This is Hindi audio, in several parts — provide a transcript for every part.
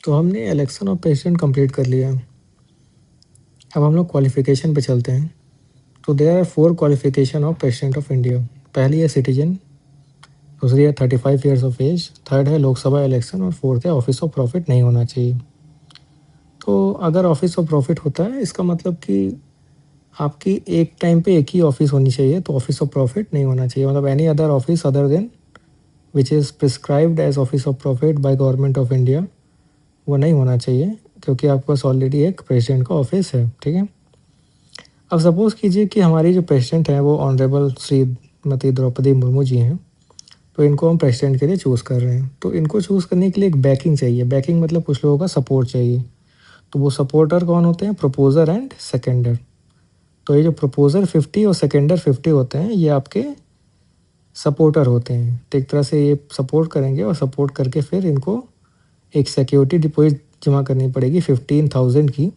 तो हमने इलेक्शन ऑफ प्रेसिडेंट कंप्लीट कर लिया। अब हम लोग क्वालिफिकेशन पे चलते हैं। तो there are 4 qualification of president of India. पहली है सिटीजन, दूसरी है 35 ईयर्स ऑफ एज, थर्ड है लोकसभा इलेक्शन और फोर्थ है ऑफिस ऑफ प्रॉफिट नहीं होना चाहिए। तो अगर ऑफिस ऑफ प्रॉफिट होता है इसका मतलब कि आपकी एक टाइम पे एक ही ऑफिस होनी चाहिए, तो ऑफिस ऑफ प्रॉफिट नहीं होना चाहिए। मतलब any other office other than which is prescribed as office of profit by government of India, वो नहीं होना चाहिए, क्योंकि आपके पास ऑलरेडी एक प्रेसिडेंट का ऑफिस है। ठीक है। अब सपोज़ कीजिए कि हमारी जो प्रेसिडेंट हैं वो ऑनरेबल श्रीमती द्रौपदी मुर्मू जी हैं, तो इनको हम प्रेसिडेंट के लिए चूज़ कर रहे हैं। तो इनको चूज़ करने के लिए एक बैकिंग चाहिए। बैकिंग मतलब कुछ लोगों का सपोर्ट चाहिए। तो वो सपोर्टर कौन होते हैं? Proposer and सेकेंडर। तो ये जो प्रपोजर 50 और सेकेंडर 50 होते हैं, ये आपके सपोर्टर होते हैं। तो एक तरह से ये सपोर्ट करेंगे और सपोर्ट करके फिर इनको एक सिक्योरिटी डिपॉजिट जमा करनी पड़ेगी 15,000 की,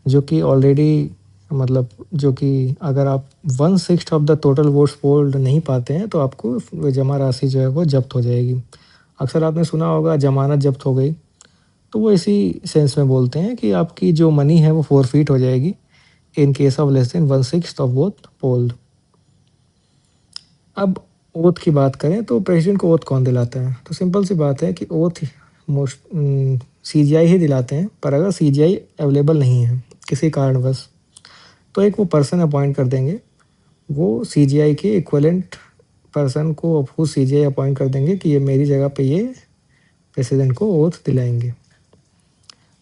जो कि ऑलरेडी मतलब जो कि अगर आप 1/6 of the total votes polled नहीं पाते हैं तो आपको वो जमा राशि जो है वो जब्त हो जाएगी। अक्सर आपने सुना होगा जमानत जब्त हो गई, तो वो इसी सेंस में बोलते हैं कि आपकी जो मनी है वो फोरफीट हो जाएगी in case of less than 1/6 of vote polled. अब ओथ की बात करें तो प्रेसिडेंट को ओथ कौन दिलाता है? तो सिंपल सी बात है कि ओथ मोस्ट सीजीआई ही दिलाते हैं। पर अगर सीजीआई अवेलेबल नहीं है किसी कारणवश, तो एक वो पर्सन अपॉइंट कर देंगे। वो सीजीआई के इक्विवेलेंट पर्सन को खुद सीजीआई अपॉइंट कर देंगे कि ये मेरी जगह पे ये प्रेसिडेंट को ओथ दिलाएंगे।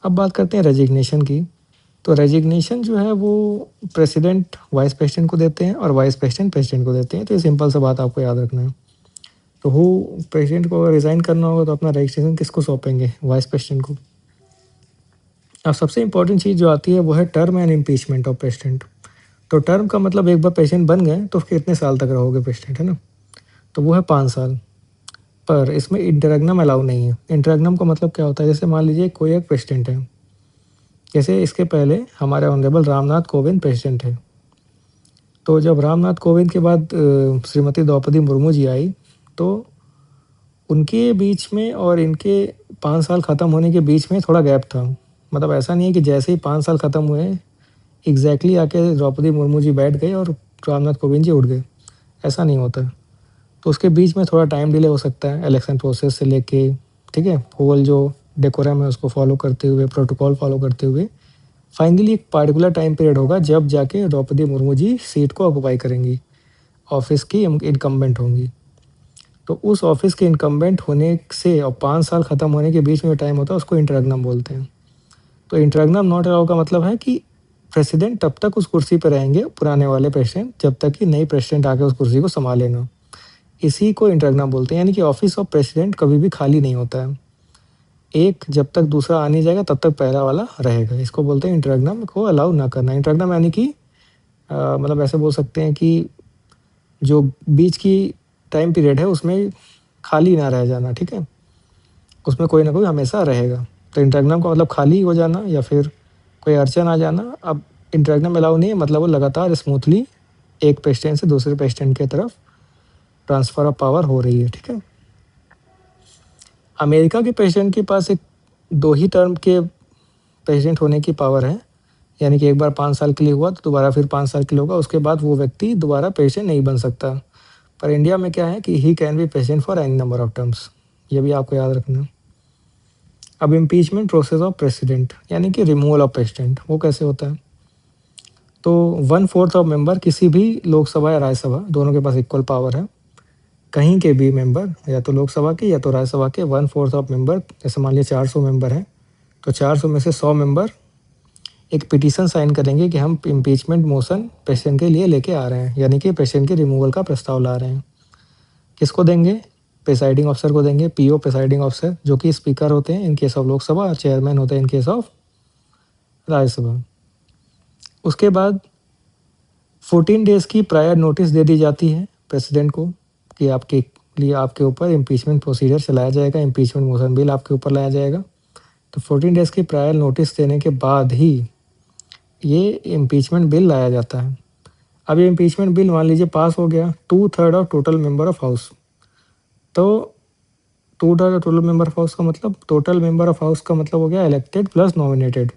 अब बात करते हैं रेजिग्नेशन की। तो रेजिग्नेशन जो है वो प्रेसिडेंट वाइस प्रेसिडेंट को देते हैं और वाइस प्रेसिडेंट प्रेसिडेंट को देते हैं। तो ये सिंपल सा बात आपको याद रखना है। तो वो प्रेसिडेंट को अगर रिज़ाइन करना होगा तो अपना रजिस्ट्रेशन किसको सौंपेंगे? वाइस प्रेसिडेंट को। अब सबसे इंपॉर्टेंट चीज़ जो आती है वो है term and impeachment of president. तो टर्म का मतलब एक बार प्रेसिडेंट बन गए तो कितने साल तक रहोगे प्रेसिडेंट, है ना? तो वो है 5 साल। पर इसमें इंटररेग्नम अलाउ नहीं है। इंटररेग्नम का मतलब क्या होता है? जैसे मान लीजिए कोई एक प्रेसिडेंट है, जैसे इसके पहले हमारे ऑनरेबल रामनाथ कोविंद प्रेसिडेंट है। तो जब रामनाथ कोविंद के बाद श्रीमती द्रौपदी मुर्मू जी आई, तो उनके बीच में और इनके 5 साल ख़त्म होने के बीच में थोड़ा गैप था। मतलब ऐसा नहीं है कि जैसे ही 5 साल ख़त्म हुए एग्जैक्टली आके द्रौपदी मुर्मू जी बैठ गए और रामनाथ कोविंद जी उठ गए, ऐसा नहीं होता। तो उसके बीच में थोड़ा टाइम डिले हो सकता है इलेक्शन प्रोसेस से लेके, ठीक है, होल जो डेकोरम है उसको फॉलो करते हुए, प्रोटोकॉल फॉलो करते हुए फाइनली एक पार्टिकुलर टाइम पीरियड होगा जब जाके द्रौपदी मुर्मू जी सीट को ऑक्यूपाई करेंगी, ऑफिस की इनकम्बेंट होंगी। तो उस ऑफिस के इनकम्बेंट होने से और 5 साल ख़त्म होने के बीच में जो टाइम होता है उसको इंटररेग्नम बोलते हैं। तो इंटररेग्नम नॉट अलाउ का मतलब है कि प्रेसिडेंट तब तक उस कुर्सी पर रहेंगे, पुराने वाले प्रेसिडेंट, जब तक कि नई प्रेसिडेंट आके उस कुर्सी को संभाले ना। इसी को इंटररेग्नम बोलते हैं। यानी कि ऑफिस ऑफ प्रेसिडेंट कभी भी खाली नहीं होता है। एक जब तक दूसरा आ नहीं जाएगा तब तक पहला वाला रहेगा। इसको बोलते हैं इंटररेग्नम को अलाउ ना करना। इंटररेग्नम यानी कि मतलब ऐसे बोल सकते हैं कि जो बीच की टाइम पीरियड है उसमें खाली ना रह जाना, ठीक है? उसमें कोई ना कोई हमेशा रहेगा। तो इंटररेग्नम का मतलब खाली हो जाना या फिर कोई अड़चन आ जाना। अब इंटररेग्नम अलाउ नहीं है, मतलब वो लगातार स्मूथली एक प्रेसिडेंट से दूसरे प्रेसिडेंट की तरफ ट्रांसफ़र ऑफ पावर हो रही है, ठीक है? अमेरिका के प्रेसिडेंट के पास एक 2 ही टर्म के प्रेसिडेंट होने की पावर है। यानी कि एक बार 5 साल के लिए हुआ तो दोबारा फिर 5 साल के लिए होगा, उसके बाद वो व्यक्ति दोबारा प्रेसिडेंट नहीं बन सकता। पर इंडिया में क्या है कि he can be president for any number of terms. ये भी आपको याद रखना है। अब इम्पीचमेंट प्रोसेस ऑफ प्रेसिडेंट यानी कि रिमूवल ऑफ प्रेसिडेंट, वो कैसे होता है? तो 1/4 ऑफ मेंबर किसी भी लोकसभा या राज्यसभा, दोनों के पास इक्वल पावर है। कहीं के भी मेंबर, या तो लोकसभा के या तो राज्यसभा के 1/4 ऑफ मेंबर, जैसे मान लीजिए 400 मेंबर हैं, तो 400 में से 100 मेंबर एक पिटीशन साइन करेंगे कि हम इम्पीचमेंट मोशन प्रेसिडेंट के लिए लेके आ रहे हैं, यानी कि प्रेसिडेंट के रिमूवल का प्रस्ताव ला रहे हैं। किसको देंगे? प्रिसाइडिंग ऑफिसर को देंगे, पीओ प्रिसाइडिंग ऑफिसर, जो कि स्पीकर होते हैं इन केस ऑफ लोकसभा और चेयरमैन होते हैं इन केस ऑफ राज्यसभा। उसके बाद 14 डेज़ की प्रायर नोटिस दे दी जाती है प्रेसिडेंट को कि आपके लिए आपके ऊपर इम्पीचमेंट प्रोसीजर चलाया जाएगा, इम्पीचमेंट मोशन बिल आपके ऊपर लाया जाएगा। तो 14 डेज़ की प्रायर नोटिस देने के बाद ही ये इम्पीचमेंट बिल लाया जाता है। अब ये इम्पीचमेंट बिल मान लीजिए पास हो गया, 2/3 of total member of house. तो टोटल मेंबर ऑफ हाउस का मतलब, टोटल मेंबर ऑफ हाउस का मतलब हो गया इलेक्टेड प्लस नॉमिनेटेड।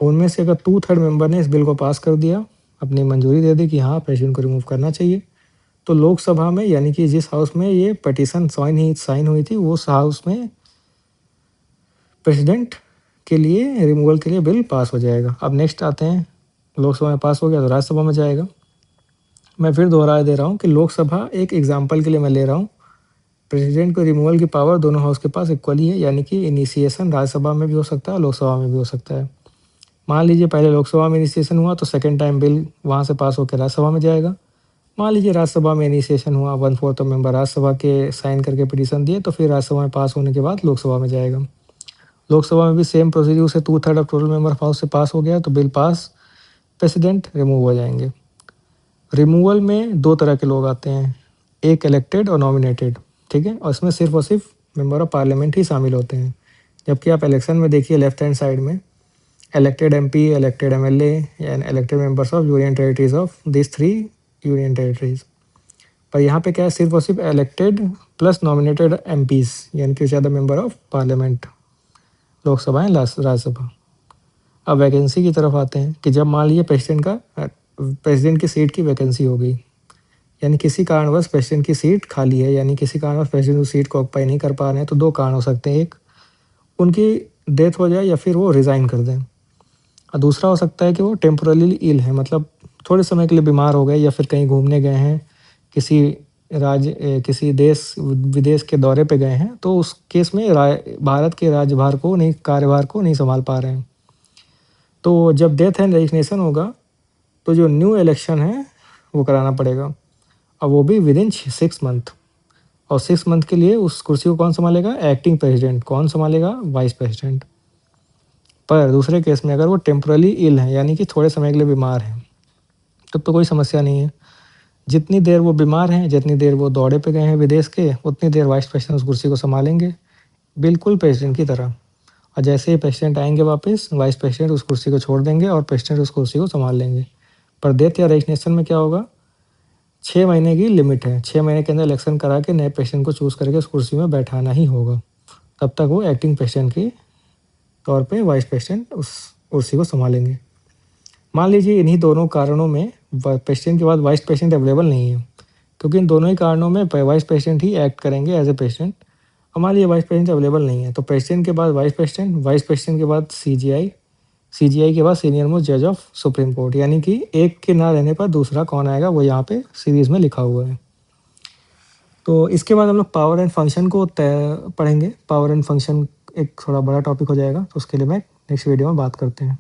उनमें से अगर 2/3 मेंबर ने इस बिल को पास कर दिया, अपनी मंजूरी दे दी कि हाँ प्रेसिडेंट को रिमूव करना चाहिए, तो लोकसभा में यानी कि जिस हाउस में ये पटिशन साइन हुई थी उस हाउस में प्रेसिडेंट के लिए रिमूवल के लिए बिल पास हो जाएगा। अब नेक्स्ट आते हैं, लोकसभा में पास हो गया तो राज्यसभा में जाएगा। मैं फिर दोहरा दे रहा हूँ कि लोकसभा एक एग्जाम्पल के लिए मैं ले रहा हूँ, प्रेसिडेंट को रिमूवल की पावर दोनों हाउस के पास इक्वली है, यानी कि इनिशिएशन राज्यसभा में भी हो सकता है, लोकसभा में भी हो सकता है। मान लीजिए पहले लोकसभा में इनिशिएशन हुआ तो सेकेंड टाइम बिल वहाँ से पास होकर राज्यसभा में जाएगा। मान लीजिए राज्यसभा में इनिशिएशन हुआ, 1/4 मेंबर राज्यसभा के साइन करके पिटीशन दिए, तो फिर राज्यसभा में पास होने के बाद लोकसभा में जाएगा। लोकसभा में भी सेम प्रोसीड्यूर से 2/3 of total member of house से पास हो गया तो बिल पास, प्रेसिडेंट रिमूव हो जाएंगे। रिमूवल में 2 तरह के लोग आते हैं, एक इलेक्टेड और नॉमिनेटेड, ठीक है, और इसमें सिर्फ और सिर्फ मेंबर ऑफ पार्लियामेंट ही शामिल होते हैं। जबकि आप इलेक्शन में देखिए लेफ्ट हैंड साइड में elected MP, elected MLA and elected members of union territories of this 3 union territories. पर यहाँ पे क्या है, सिर्फ और सिर्फ इलेक्टेड प्लस नॉमिनेटेड एमपीज, यानी कि ज़्यादा member of parliament, Lok Sabha and Rajya Sabha. अब वैकेंसी की तरफ आते हैं कि जब मान लीजिए प्रेसिडेंट की सीट की वैकेंसी हो गई, यानी किसी कारणवश प्रेसिडेंट की सीट खाली है, यानी किसी कारणवश प्रेसिडेंट उस सीट को ऑक्यूपाई नहीं कर पा रहे हैं, तो 2 कारण हो सकते हैं, एक उनकी डेथ हो जाए या फिर वो रिज़ाइन कर दें, और दूसरा हो सकता है कि वो टेम्पोरली इल है, मतलब थोड़े समय के लिए बीमार हो गए या फिर कहीं घूमने गए हैं, किसी देश विदेश के दौरे पे गए हैं, तो उस केस में भारत के कार्यभार को नहीं संभाल पा रहे हैं। तो जब डेथ एंड रेजिग्नेशन होगा तो जो न्यू इलेक्शन है वो कराना पड़ेगा, और वो भी विदिन 6 मंथ, और 6 मंथ के लिए उस कुर्सी को कौन संभालेगा, एक्टिंग प्रेसिडेंट। कौन संभालेगा, वाइस प्रेसिडेंट। पर दूसरे केस में अगर वो टेम्पोरली इल है, यानी कि थोड़े समय के लिए बीमार हैं, तब तो कोई समस्या नहीं है। जितनी देर वो बीमार हैं, जितनी देर वो दौरे पे गए हैं विदेश के, उतनी देर वाइस प्रेसिडेंट उस कुर्सी को संभालेंगे, बिल्कुल प्रेसिडेंट की तरह। और जैसे ही प्रेसिडेंट आएंगे वापस, वाइस प्रेसिडेंट उस कुर्सी को छोड़ देंगे और प्रेसिडेंट उस कुर्सी को संभाल लेंगे। पर डेथ या रेजिग्नेशन में क्या होगा, 6 महीने की लिमिट है, 6 महीने के अंदर इलेक्शन करा के नए प्रेसिडेंट को चूज़ करके उस कुर्सी में बैठाना ही होगा, तब तक वो एक्टिंग प्रेसिडेंट के तौर पे वाइस प्रेसिडेंट उस कुर्सी को संभालेंगे। मान लीजिए इन्हीं दोनों कारणों में प्रेसिडेंट के बाद वाइस प्रेसिडेंट अवेलेबल नहीं है, क्योंकि इन दोनों ही कारणों में वाइस प्रेसिडेंट ही एक्ट करेंगे एज ए प्रेसिडेंट। और मान लीजिए वाइस प्रेसिडेंट अवेलेबल नहीं है, तो प्रेसिडेंट के बाद वाइस प्रेसिडेंट के बाद सीजीआई के बाद सीनियर मोस्ट जज ऑफ सुप्रीम कोर्ट, यानी कि एक के ना रहने पर दूसरा कौन आएगा वो यहाँ पे सीरीज़ में लिखा हुआ है। तो इसके बाद हम लोग पावर एंड फंक्शन को पढ़ेंगे। पावर एंड फंक्शन एक थोड़ा बड़ा टॉपिक हो जाएगा, तो उसके लिए मैं नेक्स्ट वीडियो में बात करते हैं।